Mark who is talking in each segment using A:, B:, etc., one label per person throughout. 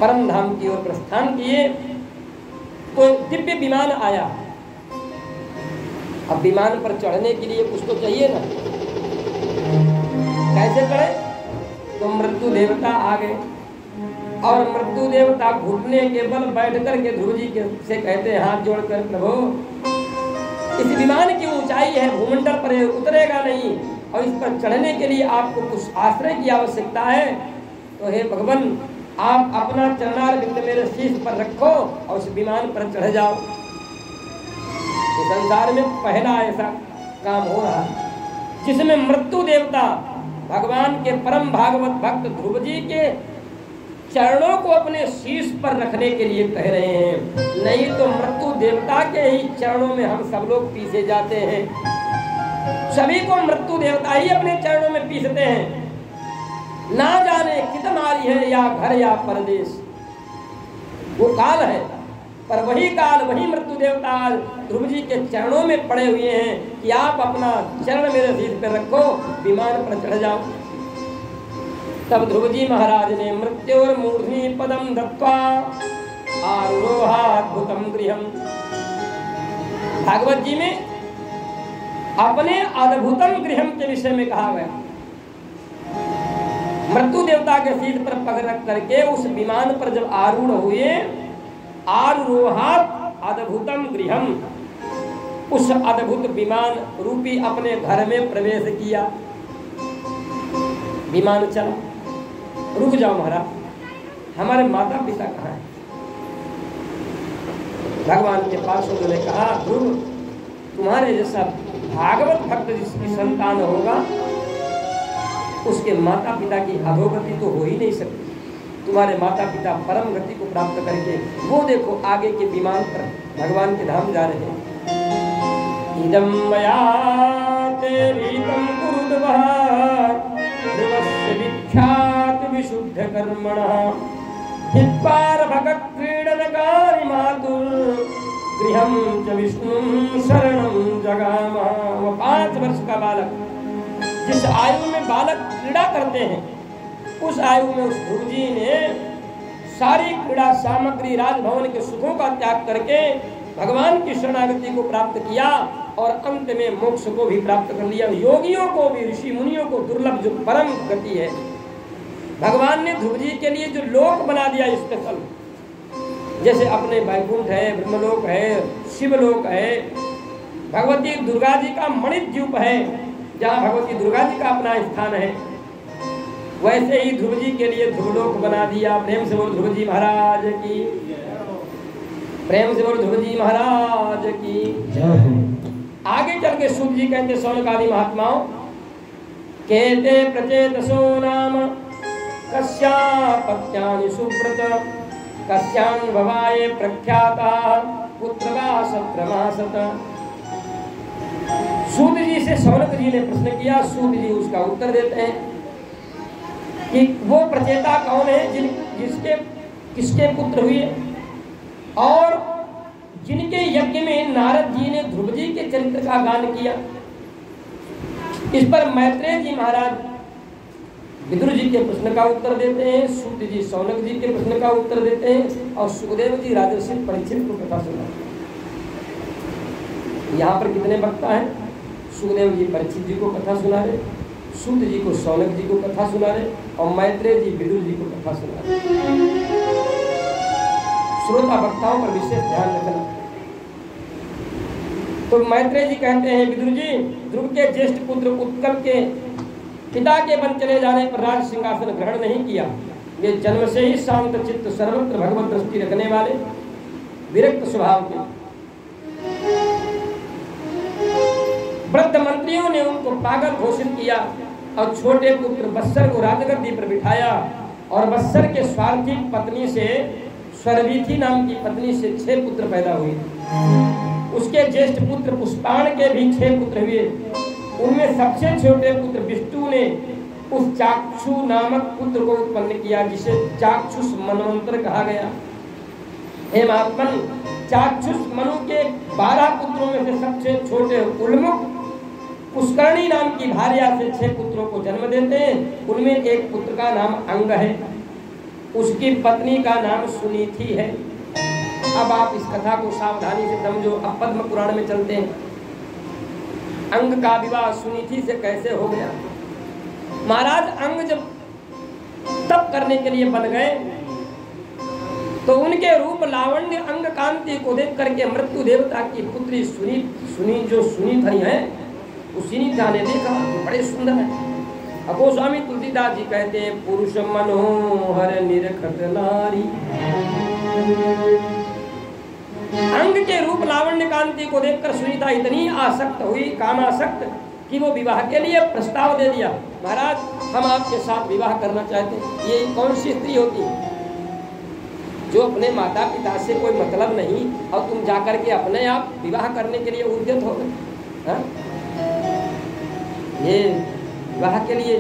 A: परम धाम की ओर प्रस्थान किए तो दिव्य विमान आया। अब विमान पर चढ़ने के लिए कुछ तो चाहिए ना, कैसे चढ़े? तो मृत्यु देवता आ गए और मृत्यु देवता घुटने के बल बैठ करके ध्रुव जी से कहते हैं हाथ जोड़कर, प्रभु इस विमान की ऊंचाई है, भूमंडल पर उतरेगा नहीं और इस पर चढ़ने के लिए आपको कुछ आश्रय की आवश्यकता है। तो हे भगवान, आप अपना चरणार बिंद मेरे शीश पर रखो और उस विमान पर चढ़ जाओ। इस संसार में पहला ऐसा काम हो रहा है जिसमें मृत्यु देवता भगवान के परम भागवत भक्त ध्रुव जी के चरणों को अपने शीश पर रखने के लिए कह रहे हैं। नहीं तो मृत्यु देवता के ही चरणों में हम सब लोग पीसे जाते हैं। सभी को मृत्यु देवता ही अपने चरणों में पीसते हैं। ना जाने कितमारी है या घर या परदेश, वो काल है, पर वही काल वही मृत्यु देवता ध्रुव जी के चरणों में पड़े हुए हैं कि आप अपना चरण मेरे शीश पर रखो, विमान पर चढ़ जाओ। तब ध्रुव जी महाराज ने मृत्योर मूर्धनि पदम दत्वा आरोहाद्भुतम गृहम, भागवत जी में अपने अद्भुतम गृहम के विषय में कहा गया। मृत्यु देवता के शीश पर पग रख करके उस विमान पर जब आरूढ़ हुए, आरोहात् अद्भुतम गृहम, उस अद्भुत विमान रूपी अपने घर में प्रवेश किया। विमान चला। रुक जाओ महाराज, हमारे माता पिता कहाँ हैं? भगवान के पास उन्होंने कहा, ध्रुव तुम्हारे जैसा भागवत भक्त जिसकी संतान होगा उसके माता पिता की अधोगति तो हो ही नहीं सकती। तुम्हारे माता पिता परम गति को प्राप्त करके वो देखो आगे के विमान पर भगवान के धाम जा रहे हैं। इदं मया तेरीतं कुरुद्वः ध्रुवस्य विख्यात विशुद्ध कर्मणः हित्वार भगत क्रीडनकारी मातुर गृहं च विष्णुं शरणं जगामः। वो 5 वर्ष का बालक, जिस आयु में बालक क्रीड़ा करते हैं, उस आयु में उस ध्रुव जी ने सारी क्रीड़ा सामग्री राजभवन के सुखों का त्याग करके भगवान की शरणागति को प्राप्त किया और अंत में मोक्ष को भी प्राप्त कर लिया। योगियों को भी, ऋषि मुनियों को दुर्लभ जो परम गति है, भगवान ने ध्रुव जी के लिए जो लोक बना दिया स्पेशल, जैसे अपने वैकुंठ है, ब्रह्मलोक है, शिवलोक है, भगवती दुर्गा जी का मणिद्वीप है जहाँ भगवती दुर्गा जी का अपना स्थान है, वैसे ही ध्रुव जी के लिए ध्रुवलोक बना दिया। प्रेम से बोल ध्रुव जी महाराज की, प्रेम से बोल ध्रुव जी महाराज की। आगे चल के सूत जी कहते, सौनकादि महात्माओं कहते, प्रचेतसो नाम कस्यापत्यानि सुव्रत कस्यान् भवाये प्रख्याता पुत्रवा सत्रमासत। सूत जी से सौनक जी ने प्रश्न किया, सूत जी उसका उत्तर देते हैं कि वो प्रचेता कौन है जिसके किसके पुत्र हुए और जिनके यज्ञ में नारद जी ने ध्रुव जी के चरित्र का गान किया। इस पर मैत्रेय जी महाराज विदुर जी के प्रश्न का उत्तर देते हैं, सूत जी सौनक जी के प्रश्न का उत्तर देते हैं और सुखदेव जी राजर्षि परीक्षित को कथा सुनाते हैं। यहाँ पर कितने वक्ता हैं? सुखदेव जी परीक्षित जी को कथा सुना रहे, सूत जी को सौनक जी को कथा सुना रहे और मैत्रेय जी विदुर जी को कथा सुना रहे। श्रोता वक्ताओं पर विशेष ध्यान रखना। तो मैत्रेय जी कहते हैं, विदुर जी ध्रुव के ज्येष्ठ पुत्र उत्कल के पिता के वन चले जाने पर राज सिंहासन ग्रहण नहीं किया। वे जन्म से ही शांत चित्त, सर्वत्र भगवत दृष्टि रखने वाले, विरक्त स्वभाव के। वृद्ध मंत्रियों ने उनको पागल घोषित किया और छोटे पुत्र बत्सर को राजगद्दी पर बिठाया और बत्सर के स्वार्थी पत्नी से, स्वरवीथी नाम की पत्नी से 6 पुत्र पैदा हुए। उसके ज्येष्ठ पुत्र पुष्पाण के भी 6 पुत्र हुए। उनमें सबसे छोटे पुत्र विष्णु ने उस चाक्षु नामक पुत्र को उत्पन्न किया जिसे चाक्षुष मनवंतर कहा गया। हे महात्मन, चाक्षुष मनु के 12 पुत्रों में से सबसे छोटे उल्मुख पुष्करणी नाम की भार्या से 6 पुत्रों को जन्म देते हैं। उनमें एक पुत्र का नाम अंग है। उसकी पत्नी का नाम सुनीति है। अब आप इस कथा को सावधानी से समझो। अब पद्म पुराण में चलते हैं। अंग का विवाह सुनीति से कैसे हो गया? महाराज अंग जब तप करने के लिए बन गए तो उनके रूप लावण्य अंग कांति को देख करके मृत्यु देवता की पुत्री सुनीति है, उस सुनीता ने देखा बड़े सुंदर है। अब गोस्वामी तुलसीदास जी कहते हैं पुरुष मनोहर निरखत नारी। अंग के रूप लावण्य कांति को देखकर सुनीता इतनी आसक्त हुई, कामासक्त, कि वो विवाह के लिए प्रस्ताव दे दिया। महाराज हम आपके साथ विवाह करना चाहते हैं। ये कौन सी स्त्री होती है जो अपने माता पिता से कोई मतलब नहीं और तुम जाकर के अपने आप विवाह करने के लिए उद्यत हो गए? ये विवाह के लिए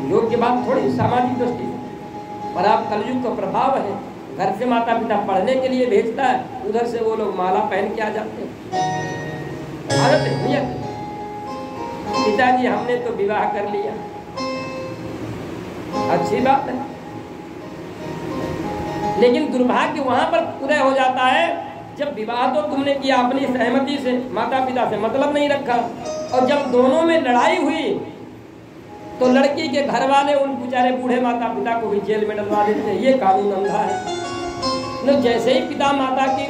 A: योग्य बात थोड़ी सामाजिक दृष्टि से। पर आप कलयुग का प्रभाव है, घर से माता पिता पढ़ने के लिए भेजता है, उधर से वो लोग माला पहन के आ जाते हैं। आदत है, नियत। पिताजी हमने तो विवाह कर लिया, अच्छी बात है, लेकिन दुर्भाग्य वहां पर उदय हो जाता है जब विवाह तो तुमने किया अपनी सहमति से, माता पिता से मतलब नहीं रखा, और जब दोनों में लड़ाई हुई तो लड़की के घर वाले उन बेचारे बूढ़े माता पिता को भी जेल में डलवा देते हैं। ये कानून अंधा है। तो जैसे ही पिता माता की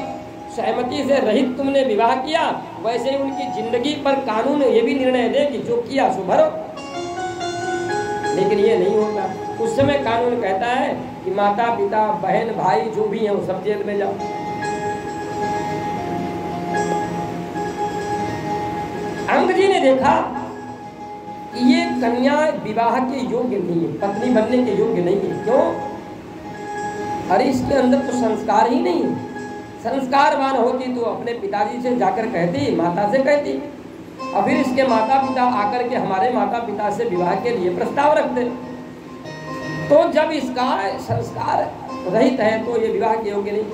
A: सहमति से रहित तुमने विवाह किया, वैसे ही उनकी जिंदगी पर कानून ये भी निर्णय दे कि जो किया सो भरो। लेकिन ये नहीं होता। उस समय कानून कहता है कि माता पिता बहन भाई जो भी हैं वो सब जेल में जाओ। अंग जी ने देखा कि ये कन्या विवाह के योग्य नहीं है, पत्नी बनने के योग्य नहीं है। क्यों? अरे इसके अंदर तो संस्कार ही नहीं है। संस्कारवान होती तो अपने पिताजी से जाकर कहती, माता से कहती, और फिर इसके माता पिता आकर के हमारे माता पिता से विवाह के लिए प्रस्ताव रखते। तो जब इसका संस्कार रहित है तो ये विवाह के योग्य नहीं।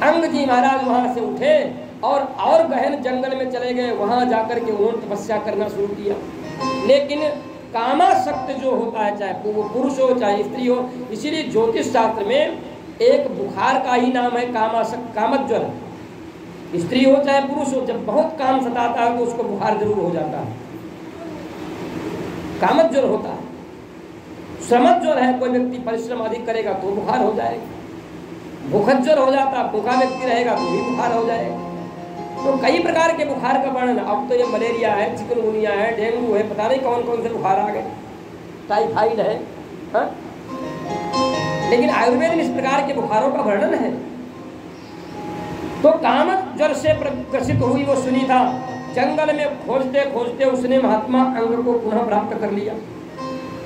A: अंग जी महाराज वहां से उठे और गहन जंगल में चले गए। वहां जाकर के उन्होंने तपस्या करना शुरू किया। लेकिन कामासक्त जो होता है, चाहे वो पुरुष हो चाहे स्त्री हो, इसीलिए ज्योतिष शास्त्र में एक बुखार का ही नाम है कामासक्त, कामज्वर। स्त्री हो चाहे पुरुष हो, जब बहुत काम सताता है तो उसको बुखार जरूर हो जाता है, कामज्वर होता है। श्रमज्वर है, कोई व्यक्ति परिश्रम अधिक करेगा तो बुखार हो जाएगा। भूखज्वर हो जाता, भूखा व्यक्ति रहेगा तो भी बुखार हो जाएगा। तो कई प्रकार के बुखार का वर्णन, अब तो ये मलेरिया है, चिकनगुनिया है, डेंगू है, पता नहीं कौन कौन से बुखार आ गए, टाइफाइड है, हा? लेकिन आयुर्वेद में इस प्रकार के बुखारों का वर्णन है। तो कामज्वर से ग्रसित हुई वो सुनीता जंगल में खोजते खोजते उसने महात्मा अंग को पुनः प्राप्त कर लिया।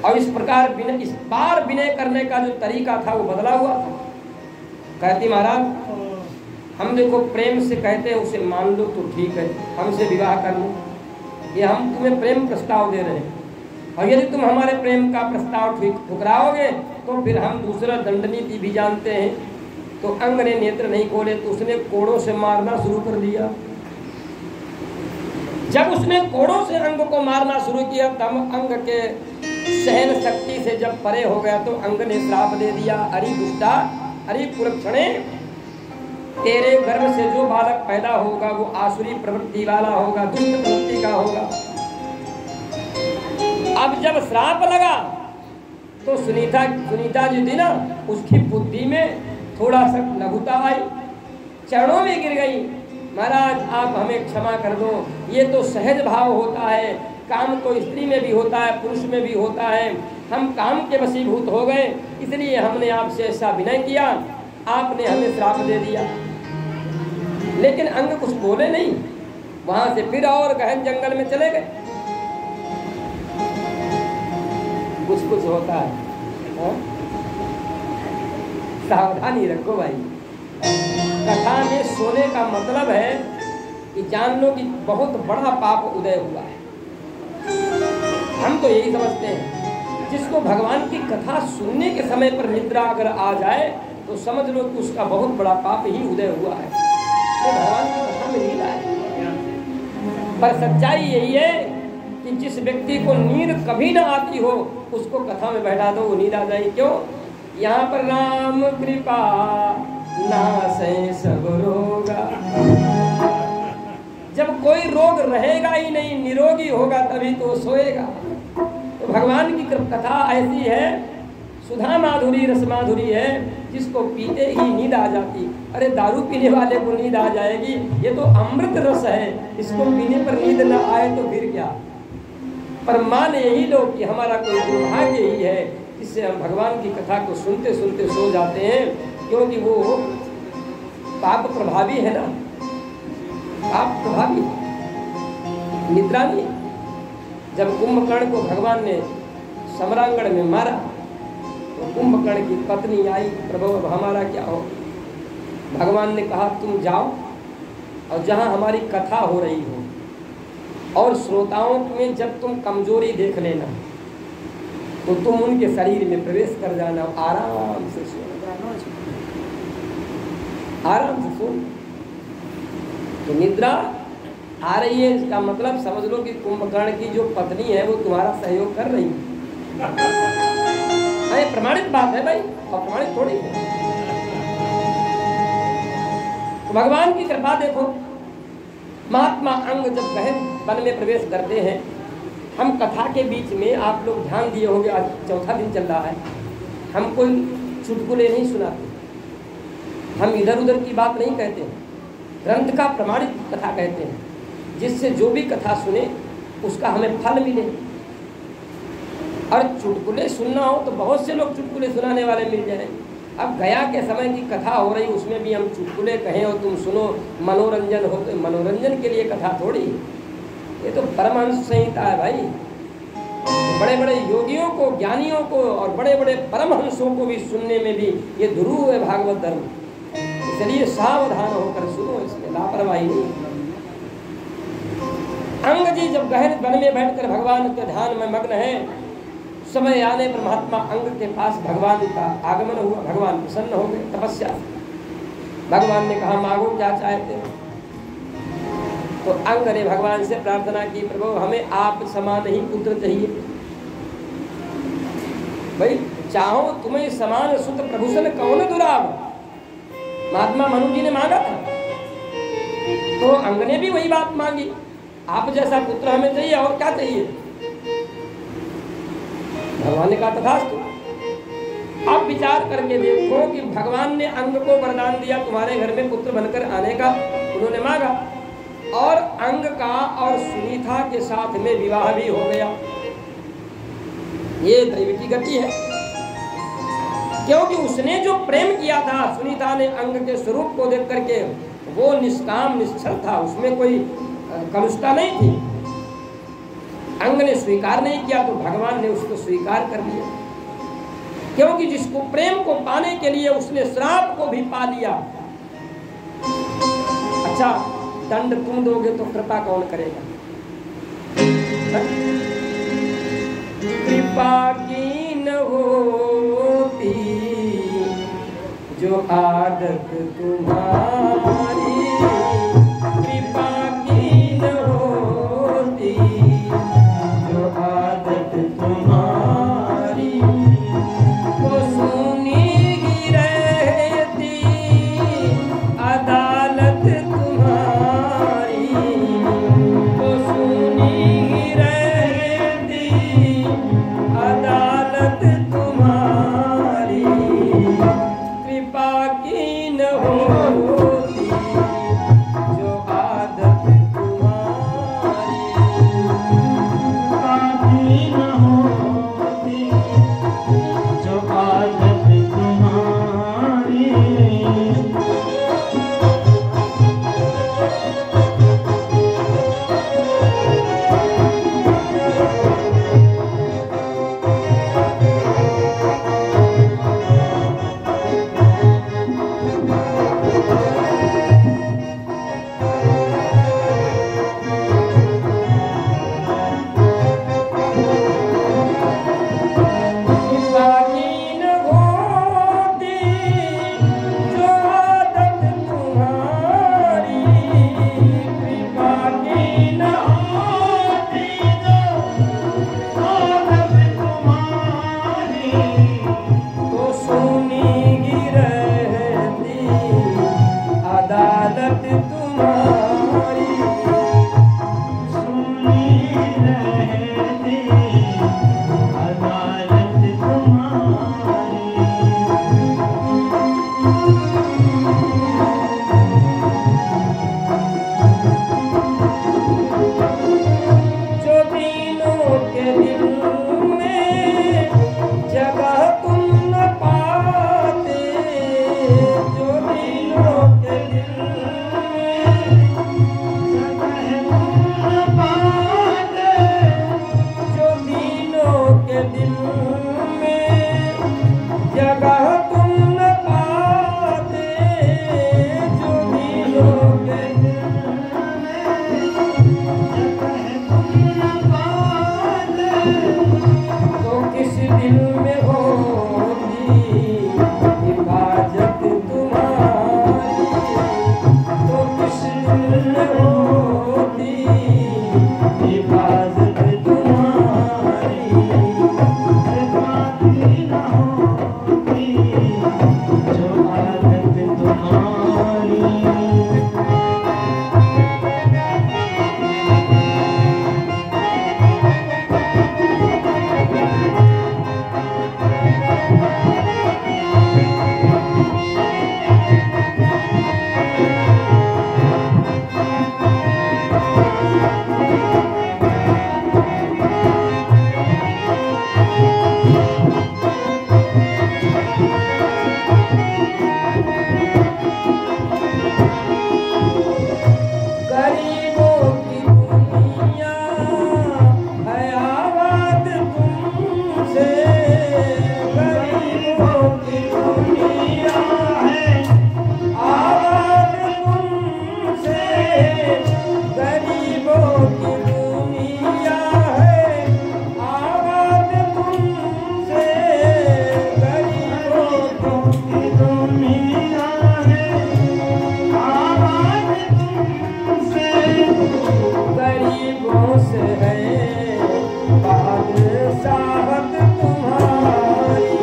A: और इस प्रकार इस बार विनय करने का जो तरीका था वो बदला हुआ था। कहती महाराज हम देखो प्रेम से कहते हैं उसे मान लो तो ठीक है, हमसे विवाह कर लो, ये हम तुम्हें प्रेम प्रस्ताव दे रहे हैं, और यदि तुम हमारे प्रेम का प्रस्ताव ठुकराओगे तो फिर हम दूसरा दंड नीति भी जानते हैं। तो अंग ने नेत्र नहीं खोले तो उसने कोड़ों से मारना शुरू कर दिया। जब उसने कोड़ों से अंग को मारना शुरू किया तब अंग के सहन शक्ति से जब परे हो गया तो अंग ने श्राप दे दिया, अरे दुष्टा, अरे कुलक्षणे, तेरे गर्भ से जो बालक पैदा होगा वो आसुरी प्रवृत्ति वाला होगा, दुष्ट प्रवृत्ति का होगा। अब जब श्राप लगा तो सुनीता जी थी ना, उसकी बुद्धि में थोड़ा सा लघुता आई, चरणों में गिर गई। महाराज आप हमें क्षमा कर दो, ये तो सहज भाव होता है, काम तो स्त्री में भी होता है, पुरुष में भी होता है, हम काम के वशीभूत हो गए, इसलिए हमने आपसे ऐसा विनय किया, आपने हमें श्राप दे दिया। लेकिन अंग कुछ बोले नहीं, वहां से फिर और गहन जंगल में चले गए। कुछ कुछ होता है, सावधानी रखो भाई। कथा में सोने का मतलब है कि जान लो कि बहुत बड़ा पाप उदय हुआ है। हम तो यही समझते हैं, जिसको भगवान की कथा सुनने के समय पर निद्रा अगर आ जाए तो समझ लो कि उसका बहुत बड़ा पाप ही उदय हुआ है। तो भगवान की कथा में नींद आए, पर सच्चाई यही है कि जिस व्यक्ति को नींद कभी ना आती हो उसको कथा में बैठा दो, वो नींद आ जाएगी। क्यों? यहाँ पर राम कृपा नासै सब रोगा। जब कोई रोग रहेगा ही नहीं, निरोगी होगा तभी तो सोएगा। तो भगवान की कथा ऐसी है, सुधा माधुरी रस माधुरी है, जिसको पीते ही नींद आ जाती। अरे दारू पीने वाले को नींद आ जाएगी, ये तो अमृत रस है, इसको पीने पर नींद न आए तो फिर क्या। पर मान यही लो कि हमारा कोई दुर्भाग्य ही है जिससे हम भगवान की कथा को सुनते सुनते सो जाते हैं, क्योंकि वो पाप प्रभावी है ना, पाप प्रभावी निद्रा नहीं। जब कुंभकर्ण को भगवान ने सम्रांगण में मारा तो कुंभकर्ण की पत्नी आई, प्रभु अब हमारा क्या हो। भगवान ने कहा तुम जाओ और जहाँ हमारी कथा हो रही हो और श्रोताओं में जब तुम कमजोरी देख लेना तो तुम उनके शरीर में प्रवेश कर जाना, आराम से सो, आराम से सो। तो निद्रा आ रही है, इसका मतलब समझ लो कि कुंभकर्ण की जो पत्नी है वो तुम्हारा सहयोग कर रही है। अरे प्रमाणित बात है भाई, और प्रमाणित थोड़ी है। तो भगवान की कृपा देखो, महात्मा अंग जब गहन वन में प्रवेश करते हैं, हम कथा के बीच में आप लोग ध्यान दिए होंगे, आज चौथा दिन चल रहा है, हम कोई चुटकुले नहीं सुनाते, हम इधर उधर की बात नहीं कहते हैं, ग्रंथ का प्रमाणित कथा कहते हैं, जिससे जो भी कथा सुने उसका हमें फल मिले। और चुटकुले सुनना हो तो बहुत से लोग चुटकुले सुनाने वाले मिल जाए। अब गया के समय की कथा हो रही, उसमें भी हम चुटकुले कहें और तुम सुनो, मनोरंजन हो, तो मनोरंजन के लिए कथा थोड़ी, ये तो परमहंस संहिता है भाई। बड़े बड़े योगियों को, ज्ञानियों को और बड़े बड़े परमहंसों को भी सुनने में भी ये ध्रुव है भागवत धर्म, इसलिए सावधान होकर सुनो, इसमें लापरवाही नहीं। अंग जी जब गहन वन में बैठकर भगवान के ध्यान में मग्न है, समय आने पर महात्मा अंग के पास भगवान का आगमन हुआ, भगवान प्रसन्न हो गए तपस्या से। भगवान ने कहा मांगो क्या चाहते हो। तो अंग ने भगवान से प्रार्थना की, प्रभु हमें आप समान ही पुत्र चाहिए। भाई चाहो तुम्हें समान सुत प्रभुषण कौन दुराव, महात्मा मनु जी ने मांगा था, तो अंग ने भी वही बात मांगी, आप जैसा पुत्र हमें चाहिए, और क्या चाहिए। भगवान ने कहा तथास्तु। अब विचार करके देखो कि भगवान ने अंग को वरदान दिया तुम्हारे घर में पुत्र बनकर आने का, उन्होंने मांगा, और अंग का और सुनीता के साथ में विवाह भी हो गया। ये दैव की गति है, क्योंकि उसने जो प्रेम किया था सुनीता ने अंग के स्वरूप को देख करके, वो निष्काम निश्चल था, उसमें कोई कलुषता नहीं थी। अंग ने स्वीकार नहीं किया तो भगवान ने उसको स्वीकार कर लिया, क्योंकि जिसको प्रेम को पाने के लिए उसने श्राप को भी पा लिया। अच्छा दंड तुम दोगे तो कृपा कौन करेगा। कृपा की न होती जो आदत तुम्हारी, कृपा की न होती जो आदत तुम्हारी, वो सुनी ही रहती अदालत तुम्हारी, वो सुनी ही रहती अदालत तुम्हारी, कृपा की न होती जो आदत तुम्हारी, कृपा की न होती जो आदत तुम्हारी। तुम्हारी
B: सुनी रहती अदालत तुम्हारी।
A: जो दीनों के दिल में जगह तुम न पाते, जो दीनों के दिल जो दीनों के दिल में जगह तुम न पाते, जो दीनों के दिल तो किस दिल में होती हिफाजत तुम्हारी, तो किस दिल में होती हिफाजत तुम्हारी।
B: जो आदत तुम्हारी।
A: गरीबों की दुनिया है आबाद तुमसे, गरीबों की दुनिया है आबाद तुमसे, गरीबों की दुनिया है आबाद तुमसे, गरीबों की
B: दुनिया है आबाद तुमसे।
A: गरीबों से है बादशाहत तुम्हारी,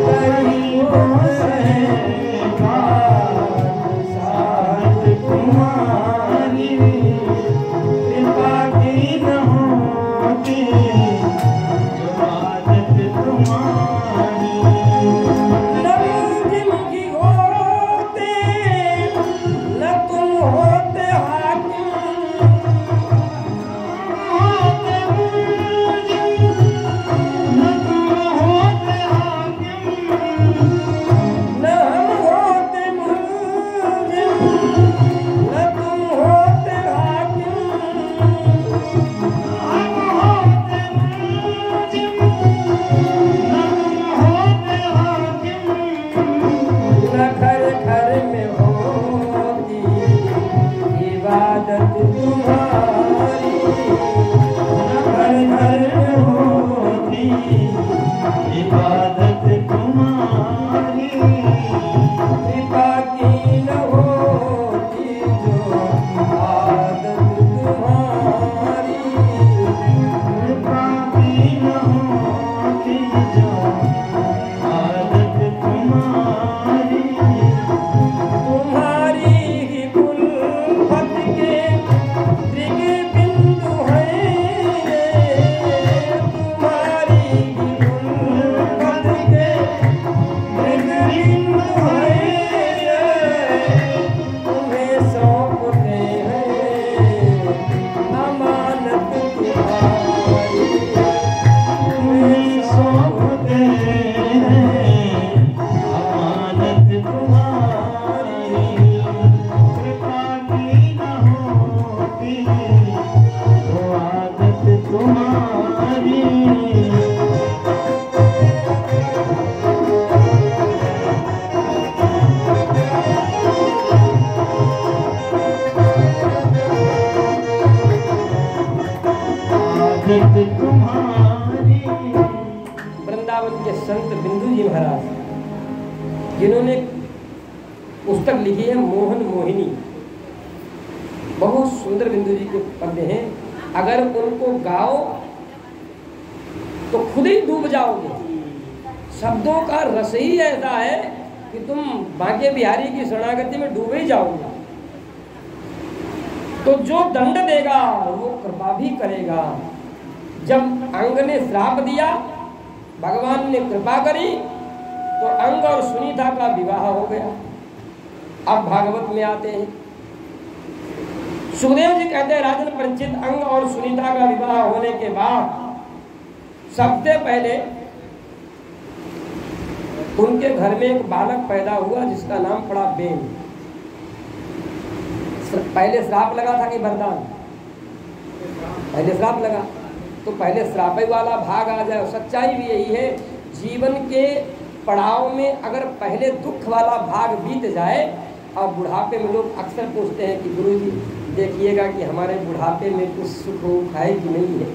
A: गरीबों से है बादशाहत तुम्हारी।
B: कृपा की न होती जो आदत तुम्हारी।
A: न मुल्जिम की होते न तुम होते हाकिम,
B: होते मुल्जिम न तुम होते हाकिम।
A: न हम होते मुल्जिम न तुम होते हाकिम,
B: हम होते मुल्जिम न तुम होते हाकिम।
A: न घर घर में होती इबादत तुम्हारी, न घर घर में होती
B: इबादत तुम्हारी।
A: कृपा की न होती जो आदत तुम्हारी।
B: कृपा की न होती जो आदत तुम्हारी।
A: तुम्हारी ही कुल्फत के त्रिग बिंदु हैं, तुम्हारी ही कुल्फत के त्रिग बिंदु हैं, तुम्हें सौंपते हैं अमानत तुम्हारी, तुम्हें
B: सौंपते हैं अमानत तुम्हारी। कृपा की न होती तो आदत तुम्हारी। आदत तुम्हारी।
A: वृंदावन के संत बिंदु जी महाराज जिन्होंने पुस्तक लिखी है मोहन मोहिनी, बहुत सुंदर बिंदु जी के पद्य हैं। अगर उनको गाओ तो खुद ही डूब जाओगे। शब्दों का रस ही ऐसा है कि तुम बांके बिहारी की शरणागति में डूबे ही जाओगे। तो जो दंड देगा वो कृपा भी करेगा। जब अंग ने श्राप दिया, भगवान ने कृपा करी, तो अंग और सुनीता का विवाह हो गया। अब भागवत में आते हैं, सुखदेव जी कहते हैं, राजन परीक्षित, अंग और सुनीता का विवाह होने के बाद सबसे पहले उनके घर में एक बालक पैदा हुआ जिसका नाम पड़ा बेन। पहले श्राप लगा था कि वरदान? पहले श्राप लगा, तो पहले श्राप वाला भाग आ जाए। सच्चाई भी यही है, जीवन के पड़ाव में अगर पहले दुख वाला भाग बीत जाए, और बुढ़ापे में लोग अक्सर पूछते हैं कि गुरु जी देखिएगा कि हमारे बुढ़ापे में कुछ सुख है कि नहीं है।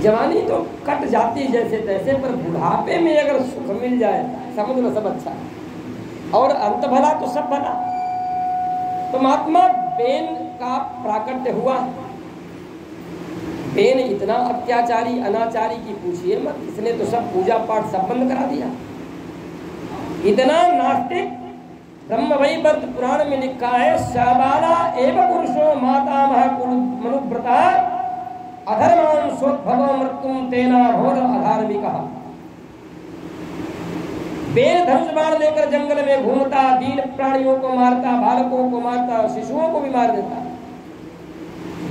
A: जवानी तो कट जाती जैसे तैसे, पर बुढ़ापे में अगर सुख मिल जाए समझ लो सब अच्छा है, और अंत भला तो सब भला। तो महात्मा बेन का प्राकट्य हुआ। बेन इतना अत्याचारी अनाचारी की पूछिए मत, इसने तो सब पूजा पाठ सब बंद करा दिया। इतना नास्तिक, ब्रह्मवैवर्त पुराण में लिखा है, शबाला एव पुरुषो मातामह मनुव्रता अधर्मां सोद्भवं मृत्युं तेना होर अधार्मिकः। बेन धनुष बाण लेकर जंगल में घूमता, दीन प्राणियों को मारता, बालकों को मारता, शिशुओं को भी मार देता,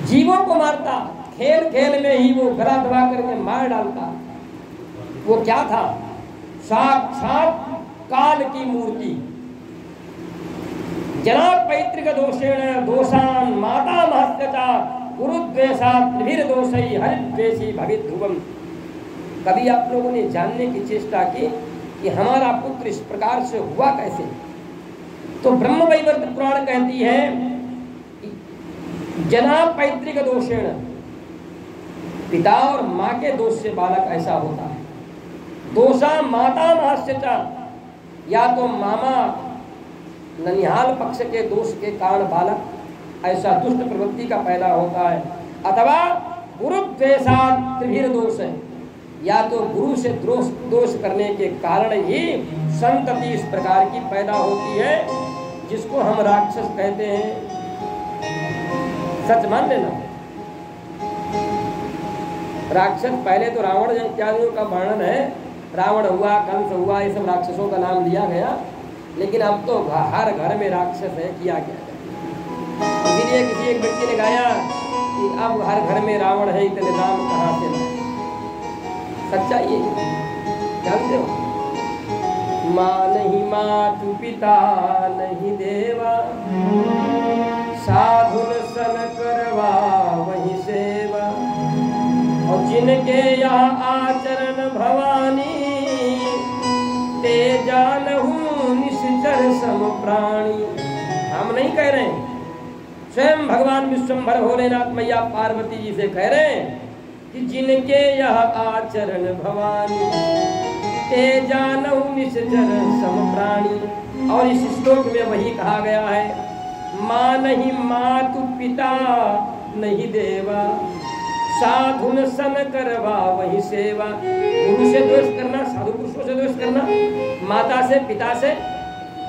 A: जीवों को मारता, खेल खेल में ही वो गला दबा करके मार डालता। वो क्या था? साक्षात काल की मूर्ति। जना पैतृक दोषेण दोषान माता महत्यता गुरुद्वेषात् त्रिभिर्दोषै हरिद्वेषी भवित ध्रुवम। कभी आप लोगों ने जानने की चेष्टा की कि हमारा पुत्र इस प्रकार से हुआ कैसे? तो ब्रह्मवैवर्त पुराण कहती है, जना पैतृक दोषेण, पिता और माँ के दोष से बालक ऐसा होता है। दोषा माता महस्यचा, या तो मामा ननिहाल पक्ष के दोष के कारण बालक ऐसा दुष्ट प्रवृत्ति का पैदा होता है, अथवा गुरु द्वेषात् त्रिभिर्दोष है, या तो गुरु से दोष करने के कारण ही संतति इस प्रकार की पैदा होती है, जिसको हम राक्षस कहते हैं। सच मान लेना, राक्षस पहले तो रावण इत्यादियों का वर्णन है, रावण हुआ, कंस हुआ, ये सब राक्षसों का नाम लिया गया, लेकिन अब तो हर घर में राक्षस है, किया गया। इसीलिए किसी एक व्यक्ति ने गाया कि अब हर घर में रावण है, इतने नाम कहाँ से लाए। सच्चाई है, जानते हो, माँ नहीं मातु पिता नहीं देवा, साधुन सन करवा वही सेवा, और जिनके यहाँ आचरण भवानी, ते जानहु निश्चर सम प्राणी। हम नहीं कह रहे हैं, स्वयं भगवान विश्वम्भर भोलेनाथ मैया पार्वती जी से कह रहे हैं कि जिनके यह आचरण भवानी, ते जानहु निश्चर सम प्राणी। और इस श्लोक में वही कहा गया है, माँ नहीं मातु पिता नहीं देवा, साधुन सन करवा वही सेवा। गुरु से द्वेष करना, साधु पुरुषों से द्वेष करना, माता से, पिता से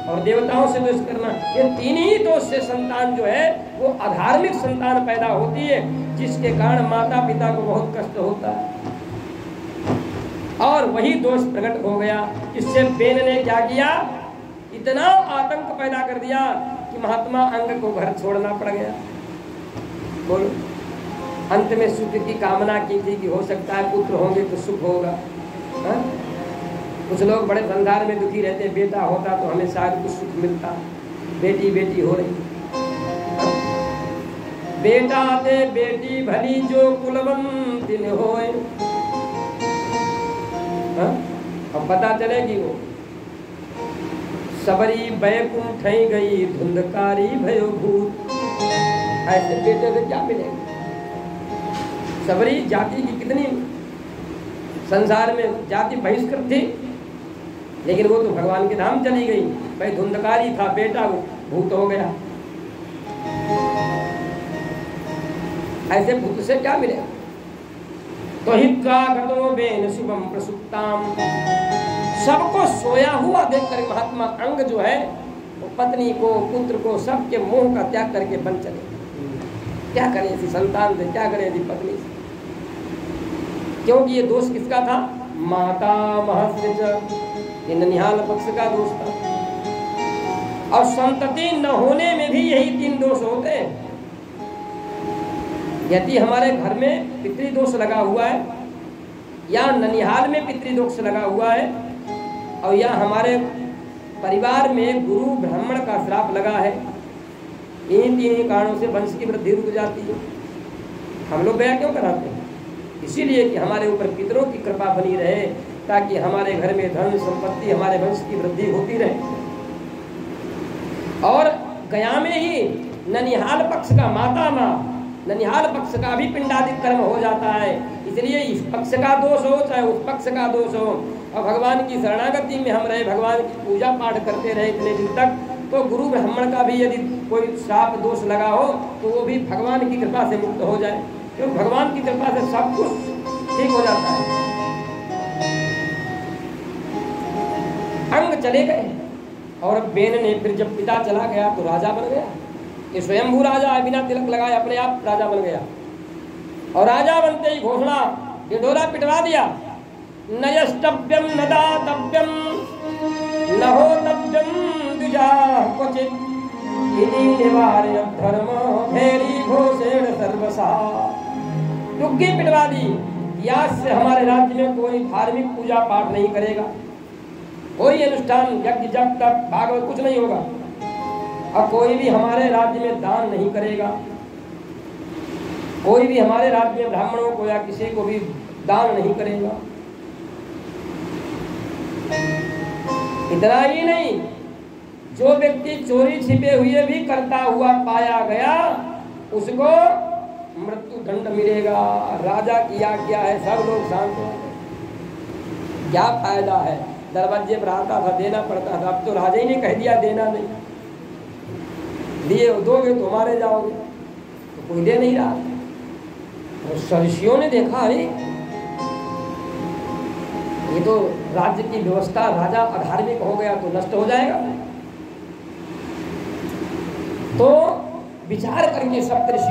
A: और देवताओं से द्वेष करना, ये तीन ही दोष से संतान जो है वो अधार्मिक संतान पैदा होती है, जिसके कारण माता पिता को बहुत कष्ट होता है। और वही दोष प्रकट हो गया। इससे बेन ने क्या किया? इतना आतंक पैदा कर दिया कि महात्मा अंग को घर छोड़ना पड़ गया। बोलो, अंत में सुख की कामना की थी कि हो सकता है पुत्र होंगे तो सुख होगा। हा? कुछ लोग बड़े संसार में दुखी रहते, बेटा होता तो हमें शायद कुछ सुख मिलता, बेटी बेटी हो रही। बेटा दे बेटी भली जो कुलवंती होए, अब पता चलेगी वो सबरी बैकुंठ गई धुंधकारी भयो भूत। ऐसे बेटे से क्या मिलेगा? सबरी जाति की कितनी संसार में जाति बहिष्कृत थी, लेकिन वो तो भगवान के धाम चली गई। भाई धुंधकारी था बेटा, वो भूत हो गया। ऐसे भूत से क्या मिलेगा? तो हित्वा गतो बेन शुभम प्रसुप्ताम, सबको सोया हुआ देखकर महात्मा अंग जो है वो पत्नी को, पुत्र को, सबके मोह का त्याग करके बन चले। क्या करें ऐसी संतान से, क्या करें ऐसी पत्नी से? क्योंकि ये दोष किसका था? माता महस्य च, ये ननिहाल पक्ष का दोष था। और संतति न होने में भी यही 3 दोष होते हैं। यदि हमारे घर में पितृदोष लगा हुआ है, या ननिहाल में पितृदोष लगा हुआ है, और या हमारे परिवार में गुरु ब्राह्मण का श्राप लगा है, इन 3 कारणों से वंश की वृद्धि रुक जाती है। हम लोग गया क्यों कराते हैं? इसीलिए कि हमारे ऊपर पितरों की कृपा बनी रहे, ताकि हमारे घर में धन संपत्ति, हमारे वंश की वृद्धि होती रहे। और गया में ही ननिहाल पक्ष का माता माँ, ननिहाल पक्ष का भी पिंडादिक कर्म हो जाता है। इसलिए इस पक्ष का दोष हो चाहे उस पक्ष का दोष हो, और भगवान की शरणागति में हम रहे, भगवान की पूजा पाठ करते रहे इतने दिन तक, तो गुरु ब्राह्मण का भी यदि कोई श्राप दोष लगा हो तो वो भी भगवान की कृपा से मुक्त हो जाए, क्योंकि भगवान की कृपा से सब कुछ ठीक हो जाता है। अंग चले गए और बेन ने फिर जब पिता चला गया तो राजा बन गया। ये स्वयंभू राजा है, बिना तिलक लगाए अपने आप राजा बन गया। और राजा बनते ही घोषणा, ढिंढोरा पिटवा दिया, नयस्तव्यम न दातव्यम न होतव्यम द्विजा क्वचित् इति निवार्य धर्म भेरी घोषेण सर्वसा। टुक्की पिटवा दी, आज से हमारे राज्य में कोई धार्मिक पूजा पाठ नहीं करेगा, कोई अनुष्ठान यज्ञ जप तप भागवत कुछ नहीं होगा, और कोई भी हमारे राज्य में दान नहीं करेगा, कोई भी हमारे राज्य में ब्राह्मणों को या किसी को भी दान नहीं करेगा। इतना ही नहीं, जो व्यक्ति चोरी छिपे हुए भी करता हुआ पाया गया उसको मृत्यु दंड मिलेगा। राजा की आज्ञा है, सब लोग शांत हो गए। क्या फायदा है? दरवाजे पर आता था, देना पड़ता था, अब तो राजा ही ने कह दिया देना नहीं, दिए दोगे तो मारे जाओगे, तो कोई दे नहीं रहा। और ऋषियों ने देखा, अरे ये तो राज्य की व्यवस्था, राजा अधार्मिक हो गया तो नष्ट हो जाएगा। तो विचार करके सप्तऋषि